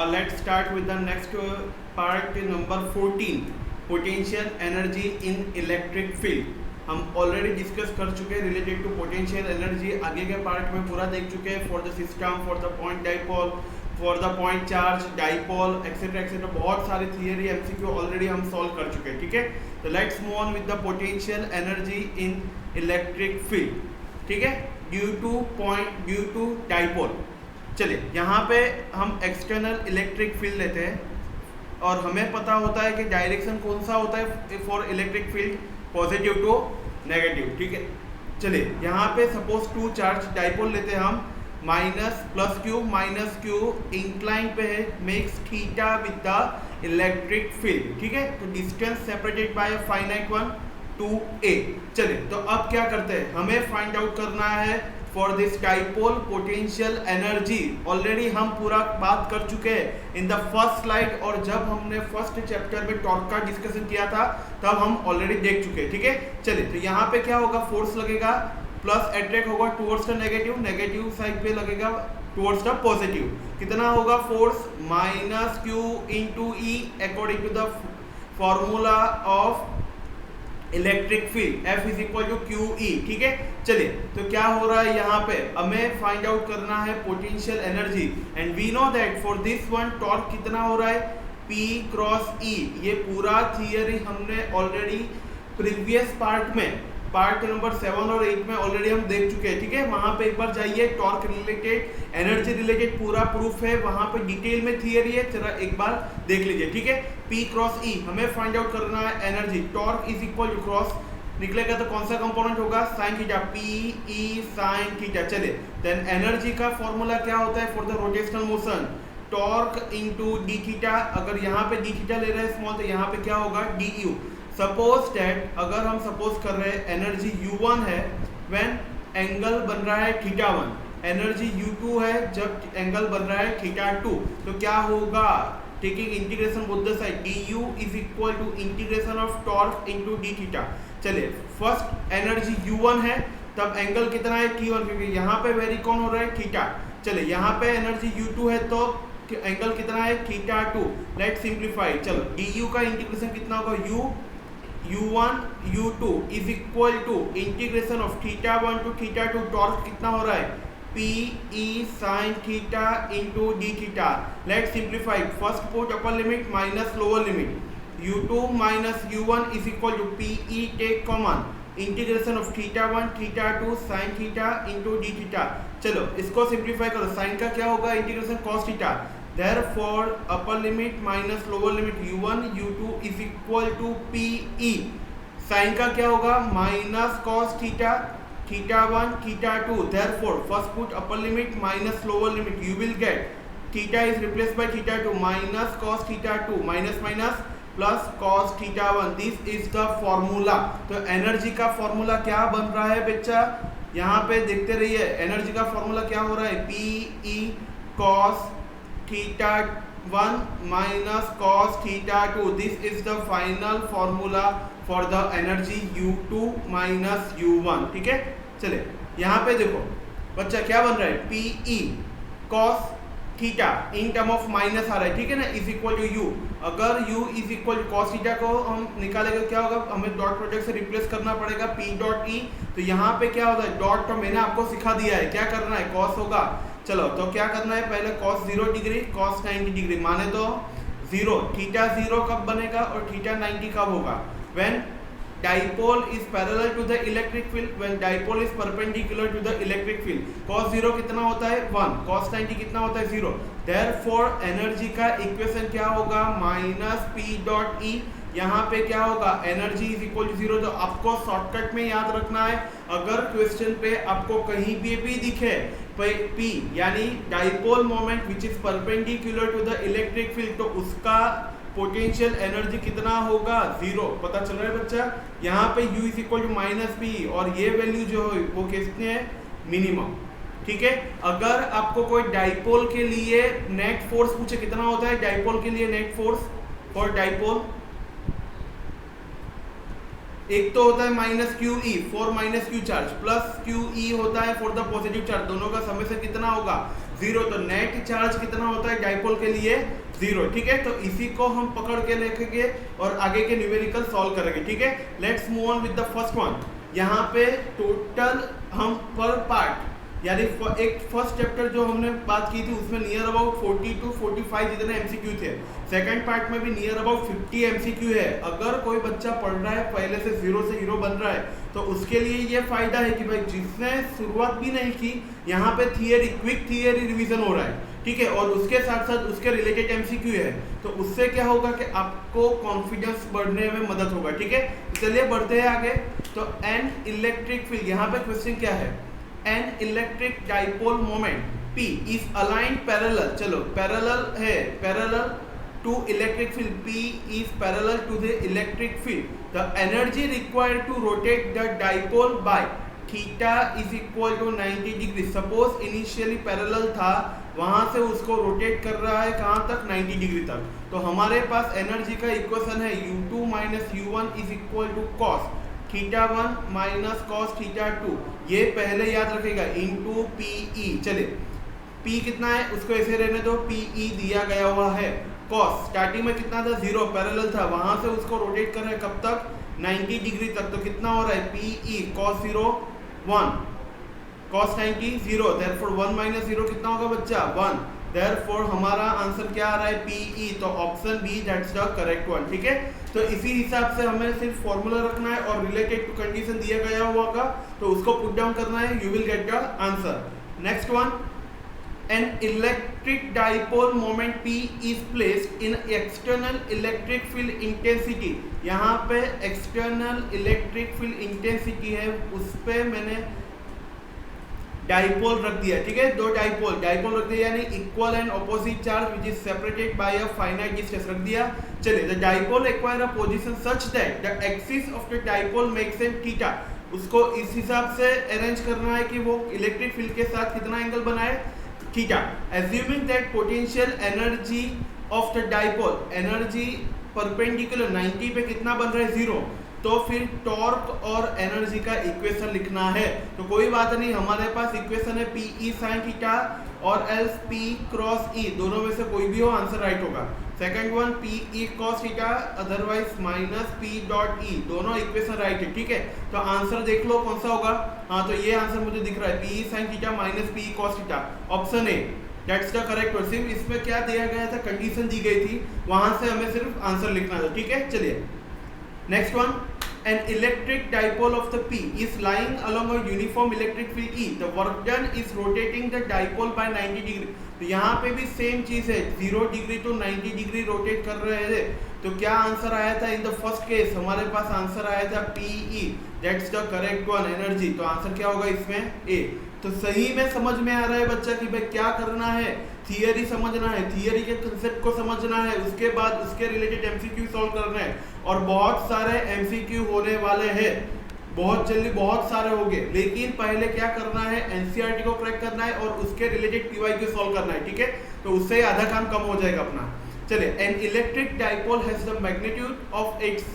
let's start with the next part number 14, potential energy in electric field. हम already discuss कर चुके हैं related to potential energy, आगे के पार्ट में पूरा देख चुके हैं for the system, for the point dipole, for the point charge dipole etcetera etcetera, बहुत सारी थियरी एमसीक्यू ऑलरेडी हम सॉल्व कर चुके हैं. ठीक है, तो let's move on with the potential energy in electric field. ठीक है, ड्यू टू डाइपोल. चलिए यहाँ पे हम एक्सटर्नल इलेक्ट्रिक फील्ड लेते हैं और हमें पता होता है कि डायरेक्शन कौन सा होता है for electric field, positive to negative. ठीक है, चलिए यहाँ पे सपोज टू चार्ज डाइपोल लेते हैं हम, माइनस क्यू इंक्लाइन पे है, makes theta with the electric field. ठीक है, तो distance separated by a finite one two A. चलिए तो अब क्या करते हैं, हमें फाइंड आउट करना है for this dipole potential energy. Already हम पूरा बात कर चुके हैं इन द फर्स्ट स्लाइड, और जब हमने फर्स्ट चैप्टर में टॉर्क का डिस्कशन किया था तब हम ऑलरेडी देख चुके हैं. ठीक है, चलिए तो यहाँ पे क्या होगा, फोर्स लगेगा प्लस अट्रैक्ट होगा टुवर्ड्स द नेगेटिव साइड पे लगेगा टुवर्ड्स द पॉजिटिव. कितना होगा force, minus q into E according to the formula of electric field, F is equal to q E. ठीक है, चलिए तो क्या हो रहा है यहाँ पे, हमें फाइंड आउट करना है potential energy, and we know that for this one torque कितना हो रहा है, P क्रॉस E. ये पूरा थियरी हमने ऑलरेडी प्रीवियस पार्ट में, पार्ट नंबर 7 और 8 में ऑलरेडी हम देख चुके हैं. ठीक है, वहां पे एक बार जाइए, टॉर्क रिलेटेड, एनर्जी रिलेटेड पूरा प्रूफ है, वहां पे डिटेल में थियरी है, चला एक बार देख लीजिए. ठीक है, P क्रॉस E हमें फाइंड आउट करना है energy. Torque is equal to cross निकलेगा तो कौन सा कंपोनेंट होगा, sine theta, P E sine theta. चले देन एनर्जी का फॉर्मूला क्या होता है for the rotational motion, torque into d theta. अगर यहाँ पे डी थीटा ले रहे हैं स्मॉल, तो यहाँ पे क्या होगा, डी यू. सपोज दैट अगर हम सपोज कर रहे हैं एनर्जी U1 है व्हेन एंगल बन रहा है थीटा 1, एनर्जी U2 है जब एंगल बन रहा है थीटा 2, तो क्या होगा, taking integration both the side, du is equal to integration of torque into d theta. चलिए फर्स्ट एनर्जी U1 है तब एंगल कितना है T1, क्योंकि यहाँ पे वेरी कौन हो रहा है थीटा. चलिए यहाँ पे एनर्जी U2 है तो एंगल कितना है थीटा 2. Let simplify. चलो du का इंटीग्रेशन कितना होगा, U1 U2 is equal to integration of theta 1 to theta 2. Torque कितना हो रहा है, P E sin theta into d theta. Let simplify. First put upper limit minus lower limit, U2 minus U1 is equal to P E take common, integration of theta 1 theta 2 sin theta into d theta. चलो इसको simplify करो, sign का क्या होगा, integration cos theta. Therefore upper limit minus lower limit U1 U2 is equal to PE. Sine का क्या होगा, minus cos theta theta 1 theta 2. Therefore first put upper limit minus lower limit, you will get theta is replaced by theta 2 minus cos theta 2 minus minus plus cos theta 1. This is the formula. तो energy का formula क्या बन रहा है बच्चा, यहाँ पे देखते रहिए. एनर्जी का फॉर्मूला क्या हो रहा है, PE cos theta 1 minus cos theta 2. This is the final formula for the energy U2 minus U1. ठीक है, चले यहाँ पे देखो बच्चा क्या बन रहा है, PE cos theta in term of minus आ रहा है. ठीक है ना, इज इक्वल टू U. अगर U is equal to cos theta को हम निकालेंगे क्या होगा, हमें डॉट प्रोडक्ट से रिप्लेस करना पड़ेगा P डॉट E. तो यहाँ पे क्या होता है, डॉट तो मैंने आपको सिखा दिया है, क्या करना है, cos होगा. चलो तो क्या करना है, पहले cos 0 डिग्री cos 90 डिग्री माने तो 0, थीटा 0 कब बनेगा और थीटा 90 कब होगा, when dipole is parallel to the electric field, when dipole is perpendicular to the electric field. cos 0 कितना होता है 1, cos 90 कितना होता है 0. देयरफॉर एनर्जी का इक्वेशन क्या होगा, माइनस P डॉट E. यहाँ पे क्या होगा, एनर्जी इज इक्वल टू 0. तो आपको शॉर्टकट में याद रखना है, अगर क्वेश्चन पे आपको कहीं भी दिखे P यानी dipole moment which is perpendicular to the electric field, तो उसका पोटेंशियल एनर्जी कितना होगा, 0. पता चल रहा है बच्चा, यहाँ पे U is equal to minus P, और ये वैल्यू जो है वो कितने है, मिनिमम. ठीक है, अगर आपको कोई डाइपोल के लिए नेट फोर्स पूछे कितना होता है, डाइपोल के लिए नेट फोर्स फॉर डाइपोल, एक तो होता है minus Q E for minus Q charge, plus Q E होता है फॉर द पॉजिटिव चार्ज. दोनों का समेशन कितना होगा, जीरो, तो नेट चार्ज कितना होता है डाइपोल के लिए? जीरो। ठीक है, तो इसी को हम पकड़ के लिखेंगे और आगे के न्यूमेरिकल सॉल्व करेंगे। ठीक है, let's move on with the first one. यहाँ पे टोटल हम पर पार्ट यानी एक फर्स्ट चैप्टर जो हमने बात की थी उसमें नियर अबाउट 40 to 45 जितने एमसीक्यू थे। सेकंड पार्ट में भी नियर अबाउट 50 एमसीक्यू है। अगर कोई बच्चा पढ़ रहा है पहले से जीरो से हीरो बन रहा है तो उसके लिए ये फायदा है कि भाई जिसने शुरुआत भी नहीं की यहाँ पे थियरी, क्विक थियरी रिवीजन हो रहा है। ठीक है, और उसके साथ साथ उसके रिलेटेड एमसीक्यू है, तो उससे क्या होगा कि आपको कॉन्फिडेंस बढ़ने में मदद होगा। ठीक है, चलिए बढ़ते हैं आगे। तो एन इलेक्ट्रिक फील्ड, यहाँ पे क्वेश्चन क्या है? An electric dipole moment P is aligned parallel, चलो पैरेलल है, parallel to electric field, P is parallel to the electric field. The energy required to rotate the dipole by theta is equal to 90 degree. Suppose initially parallel था, वहां से उसको rotate कर रहा है कहाँ तक? 90 डिग्री तक। तो हमारे पास एनर्जी का इक्वेशन है U2 minus U1 is equal to cos theta 1 minus cos theta 2, ये पहले याद रखेगा, इनटू पीई। चलिए P कितना है उसको ऐसे रहने दो, पीई दिया गया हुआ है। कॉस स्टार्टिंग में कितना था? जीरो, पैरेलल था, वहां से उसको रोटेट कर रहे हैं कब तक? 90 डिग्री तक। तो कितना हो रहा है? PE cos 0 1 cos 90 0, therefore 1 minus 0 कितना होगा बच्चा? 1। देयरफॉर हमारा आंसर क्या आ रहा है? पीई। तो option B that's the correct one. ठीक है, तो इसी हिसाब से हमें सिर्फ फॉर्मूला रखना है और रिलेटेड टू कंडीशन दिया गया हुआ का तो उसको पुट डाउन करना है, you will get the answer. Next one, N electric dipole moment P is placed in external electric field intensity. यहाँ पे एक्सटर्नल इलेक्ट्रिक फील्ड इंटेंसिटी है, उस पे मैंने डाइपोल रख दिया। ठीक है, दो डाइपोल रख दिया, यानी equal and opposite charge which is separated by a finite distance रख दिया। चलिए, the dipole acquire a position such that the axis of the dipole makes an theta. उसको इस हिसाब से अरेंज करना है कि वो इलेक्ट्रिक फील्ड के साथ कितना एंगल बनाए? Theta. Assuming that potential energy of the dipole, energy perpendicular 90 पे कितना बन रहा है? 0। तो फिर टॉर्क और एनर्जी का इक्वेशन लिखना है। तो कोई बात नहीं, हमारे पास इक्वेशन है P sin थीटा और एल्स P क्रॉस E, दोनों में से कोई भी हो आंसर राइट होगा। Second one P cos theta otherwise minus P dot E, दोनों इक्वेशन राइट है। ठीक है, तो आंसर देख लो कौन सा होगा। हाँ, तो ये आंसर मुझे दिख रहा है, P sin theta minus P cos theta, option A that's the correct one. सिर्फ इसमें क्या दिया गया था? कंडीशन दी गई थी, वहां से हमें सिर्फ आंसर लिखना था। ठीक है, चलिए next one, an electric dipole of the P is lying along a uniform electric field E. The work done is rotating the dipole by 90 degree. तो यहाँ पे भी सेम चीज है, 0 डिग्री टू 90 डिग्री रोटेट कर रहे थे। तो क्या आंसर आया था इन द फर्स्ट केस? हमारे पास आंसर आया था PE, that's the correct one, energy. तो आंसर क्या होगा इसमें? ए। तो सही में समझ में आ रहा है बच्चा कि भाई क्या करना है? थियरी समझना है, थियरी के कंसेप्ट को समझना है, उसके बाद उसके रिलेटेड एमसीक्यू सॉल्व करना है। और बहुत सारे एमसीक्यू होने वाले हैं, बहुत जल्दी बहुत सारे होंगे, लेकिन पहले क्या करना है? एनसीईआरटी को क्रैक करना है और उसके रिलेटेड पीवाईक्यू सॉल्व करना है। ठीक है, तो उससे आधा काम कम हो जाएगा अपना। चलिए, N electric dipole has the magnitude of its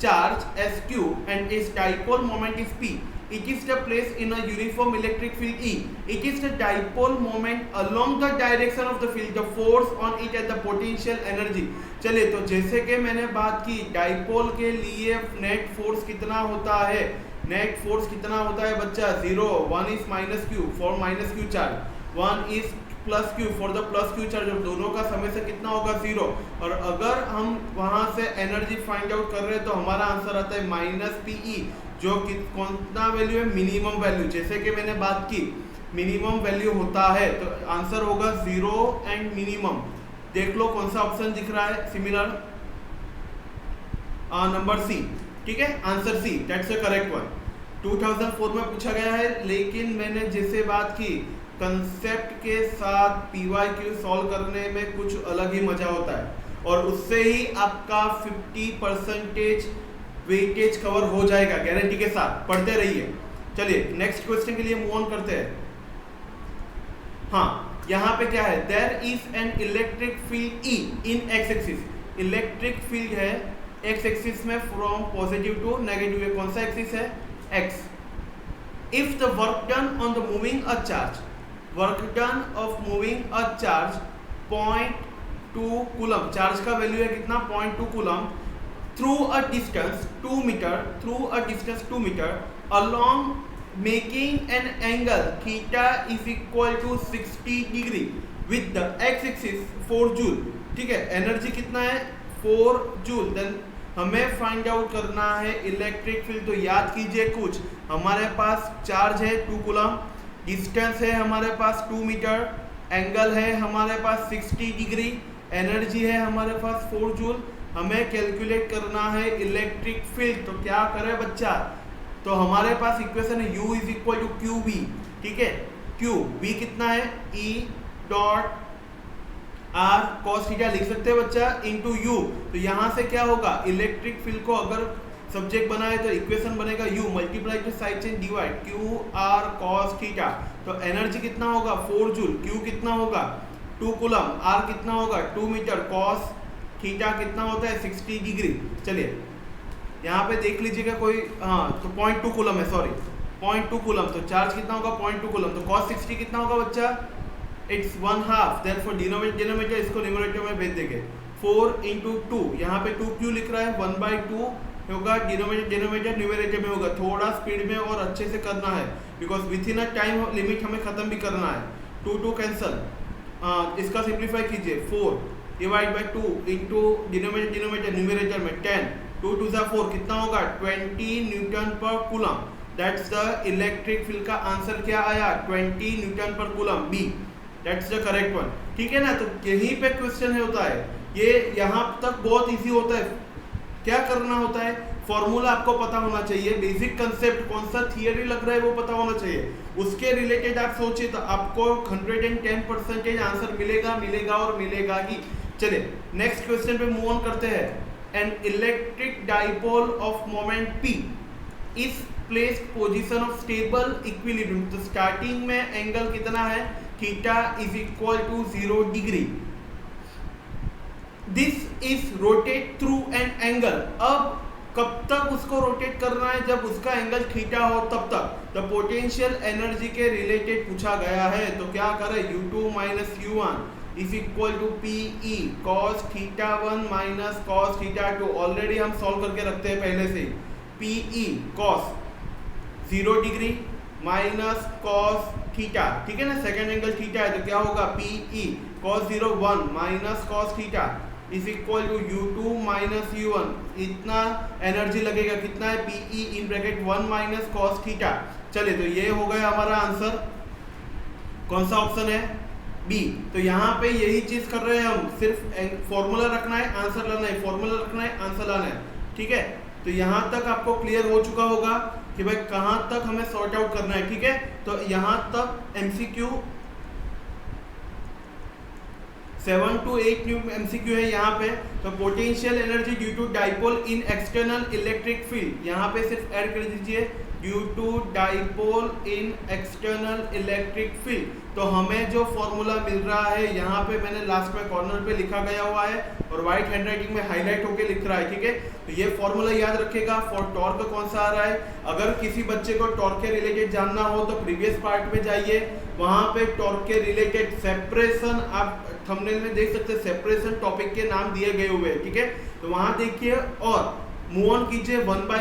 charge S Q and it's dipole moment is P. It is the place in a uniform electric field E. It is the dipole moment along the direction of the field, the force on it and the potential energy. चलिए, तो जैसे कि मैंने बात की dipole के लिए net force कितना होता है? नेट फोर्स कितना होता है बच्चा? 0, 1 is minus q for minus q charge, 1 is plus Q for the plus Q charge, दोनों का समय से कितना होगा? 0। और अगर हम वहां से एनर्जी फाइंड आउट कर रहे हैं तो हमारा आंसर आता है माइनस PE, जो कितना वैल्यू है? Minimum value. जैसे कि मैंने बात की मिनिमम वैल्यू होता है, तो आंसर होगा 0 एंड मिनिमम। देख लो कौन सा ऑप्शन दिख रहा है सिमिलर, नंबर सी। ठीक है, answer C that's the correct one. 2004 में पूछा गया है, लेकिन मैंने जैसे बात की कंसेप्ट के साथ पीवाईक्यू सॉल्व करने में कुछ अलग ही मजा होता है और उससे ही आपका 50% वेटेज कवर हो जाएगा गारंटी के साथ। पढ़ते रहिए। चलिए नेक्स्ट क्वेश्चन के लिए मूव ऑन करते हैं। हाँ, यहाँ पे क्या है? There is an electric field E in x axis. Electric field है एक्स एक्सिस में फ्रॉम पॉजिटिव टू नेगेटिव। कौन सा एक्सिस है? X. If the work done on the moving a charge, work done of moving a charge 0.2 coulomb, charge का value है कितना 0.2 coulomb through a distance 2 meter along making an angle theta is equal to 60 degree with the x axis 4 joule. ठीक है, energy कितना है 4 joule. Then हमें find out करना है इलेक्ट्रिक फील्ड। तो याद कीजिए कुछ, हमारे पास चार्ज है 2 कूलम, डिस्टेंस है हमारे पास 2 मीटर, एंगल है हमारे पास 60 डिग्री, एनर्जी है हमारे पास 4 जूल। हमें कैलकुलेट करना है इलेक्ट्रिक फील्ड। तो क्या करें बच्चा, तो हमारे पास इक्वेशन है U is equal to q B. ठीक है, क्यू बी कितना है E dot r cos theta लिख सकते हैं बच्चा इनटू U। तो यहाँ से क्या होगा, इलेक्ट्रिक फील्ड को अगर सब्जेक्ट बनाए तो इक्वेशन बनेगा U multiply two side chain divide Q R cos theta. तो एनर्जी कितना होगा 4 जूल, Q कितना होगा 2 कूलम, R कितना होगा 2 मीटर, कॉस थीटा कितना होता है 60 डिग्री। चलिए यहाँ पे देख लीजिएगा कोई, हाँ तो 0.2 कूलम है, सॉरी 0.2 कूलम। तो चार्ज कितना होगा 0.2 कूलम, तो cos 60 कितना होगा बच्चा, इट्स 1/2। देयरफॉर डिनोमिनेटर इसको न्यूमरेटर में भेज देंगे 4 × 2, यहाँ पे 2 क्यों लिख रहा है 1/2 होगा, डिनोमिनेटर न्यूमरेटर में होगा। थोड़ा स्पीड में और अच्छे से करना है because with in a time limit हमें खत्म भी करना है। 2 कैंसल, इसका सिंप्लीफाई कीजिए 4 divide by 2 into denominator numerator में 10, 2 2 4 कितना होगा 20 न्यूटन पर coulomb. That's the electric field का आंसर क्या आया 20 न्यूटन पर coulomb, B that's the correct one. ठीक है ना, तो यहीं पे क्वेश्चन है होता है, ये यहाँ तक बहुत इजी होता है। क्या करना होता है, फॉर्मूला आपको पता होना चाहिए, बेसिक कंसेप्ट कौन सा थियरी लग रहा है वो पता होना चाहिए, उसके रिलेटेड आप सोचिए तो आपको 110% आंसर मिलेगा और मिलेगा ही। चलिए नेक्स्ट क्वेश्चन पे मूव ऑन करते हैं। An electric dipole of moment P is placed position of stable equilibrium। तो स्टार्टिंग में एंगल कितना है theta is equal to 0 degree. This is rotate through an angle. अब कब तक उसको रोटेट करना है, जब उसका एंगल थीटा हो तब तक। द पोटेंशियल एनर्जी के रिलेटेड पूछा गया है, तो क्या करें U2 minus U1 is equal to PE cos θ1 minus cos θ2। Already हम सॉल्व करके रखते हैं पहले से। PE cos 0 degree minus cos θ, ठीक है ना, सेकेंड एंगल थीटा है तो क्या होगा PE cos 0 1 minus cos θ is equal to U2 minus U1। इतना एनर्जी लगेगा, कितना है PE in bracket 1 minus cos θ। चलिए तो ये हो गया हमारा आंसर। कौन सा ऑप्शन है बी। तो यहाँ पे यही चीज कर रहे हैं हम, सिर्फ फॉर्मूला रखना है आंसर लाना है, फॉर्मूला रखना है आंसर लाना है। ठीक है, तो यहाँ तक आपको क्लियर हो चुका होगा कि भाई कहाँ तक हमें सॉर्ट आउट करना है। ठीक है, तो यहाँ तक MCQ 7 to 8 न्यू MCQ है यहाँ पे। तो potential energy due to dipole in external electric field, यहाँ पे सिर्फ ऐड कर दीजिए due to dipole in external electric field. तो हमें जो फॉर्मूला मिल रहा है यहाँ पे मैंने लास्ट में कॉर्नर पे लिखा गया हुआ है और व्हाइट हैंडराइटिंग में हाईलाइट होके लिख रहा है। ठीक है, तो ये फॉर्मूला याद रखिएगा। फॉर टॉर्क कौन सा आ रहा है, अगर किसी बच्चे को टॉर्क के रिलेटेड जानना हो तो प्रीवियस पार्ट में जाइए, वहां पे टॉर्क के रिलेटेड सेपरेशन आप थंबनेल में देख सकते हैं, सेपरेशन टॉपिक के नाम दिए गए हुए हैं। ठीक है, तो वहां देखिए और मूव ऑन कीजिए, 1 by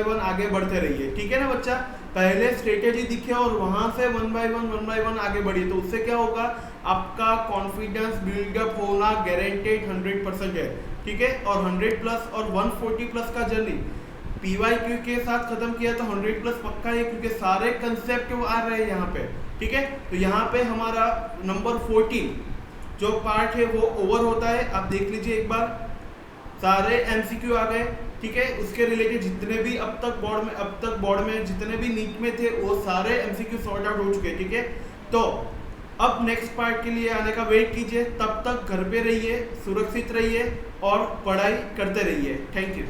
1 आगे बढ़ते रहिए। ठीक है ना बच्चा, पहले स्ट्रेटेजी दिखे और वहां से 1 by 1 आगे बढ़िए, तो उससे क्या होगा आपका कॉन्फिडेंस बिल्डअप होना गारंटेड 100% है। ठीक है, और 100+ और 140+ का जर्नी PYQ के साथ खत्म किया तो 100+ पक्का है, क्योंकि सारे कंसेप्ट आ रहे हैं यहाँ पे। ठीक है, तो यहाँ पे हमारा नंबर 14 जो पार्ट है वो ओवर होता है। आप देख लीजिए एक बार, सारे MCQ आ गए। ठीक है, उसके रिलेटेड जितने भी अब तक बोर्ड में जितने भी नीट में थे वो सारे MCQ सॉर्ट आउट हो चुके हैं। ठीक है, तो अब नेक्स्ट पार्ट के लिए आने का वेट कीजिए, तब तक घर पे रहिए, सुरक्षित रहिए और पढ़ाई करते रहिए। Thank you.